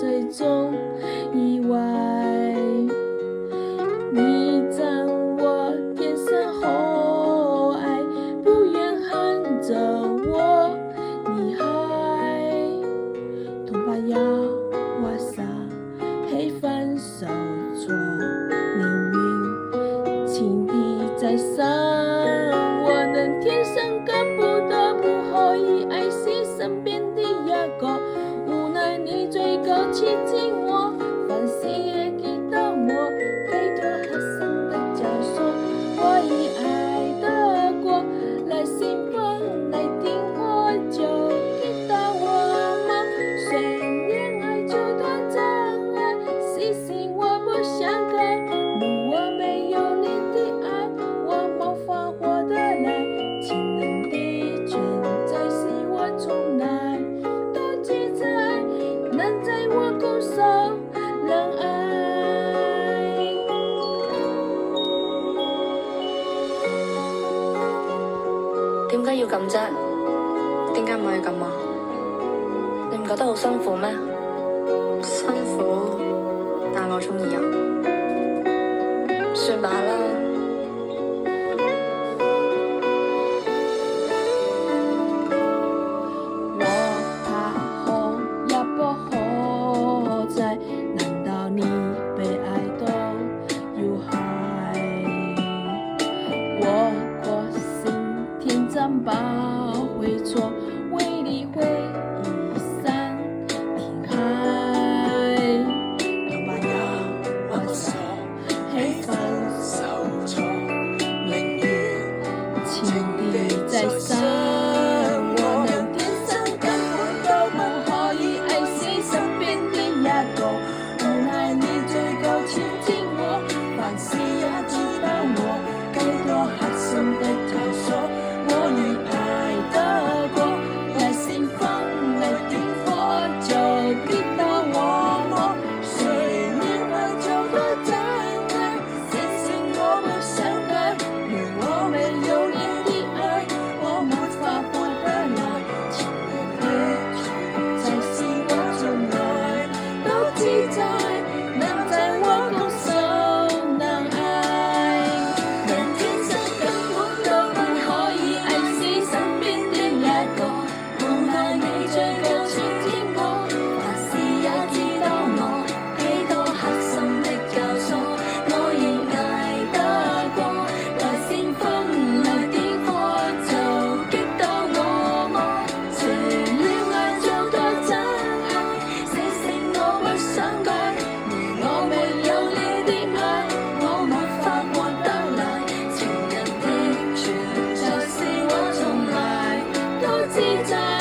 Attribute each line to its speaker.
Speaker 1: 最终意外。你在我天生厚爱，不愿喊着我厉害，痛把腰挖沙，黑分手错，命运情敌在上，我能天生跟不得不可以爱惜身边的一個，無奈你最高刺激我，凡事也給到我，給多黑心的教唆，我以愛的果來信奉，來訂貨就給到我嗎？雖然愛就多障礙，細心我不想改，如果沒有你的愛，我無法活得來，情人的存在使我從來都記在，能在我拱手讓愛。
Speaker 2: 點解要咁啫？點解唔可以咁啊？你唔覺得好辛苦咩？辛苦，但我鍾意啊。算吧啦。
Speaker 1: 我怕後也不可再，難道你被愛都有害？我過心天真把會錯，為你會移山填海，痛把腰挖沙，黑分手錯，寧願情敵在上，我能天生根本都不可以愛惜身邊的一個，無奈你最高刺激我，凡事也知道我，給多黑心的教唆，我以愛的果來信奉，來訂貨就給到我嗎？雖然愛就多障礙，細心我不想改，如果沒有你的愛，我無法活得來，情人的存在使我從來都記在，能在我拱手讓愛，人天生根本都不可以愛惜身邊的一個，無奈你最高刺激我，凡事也知道我，幾多黑心的教唆，我以愛的果來信奉，來訂貨就給到我嗎？雖然愛就多障礙，細心我不想改，如果沒有你的愛，我無法活得來，情人的存在使我從來都記在。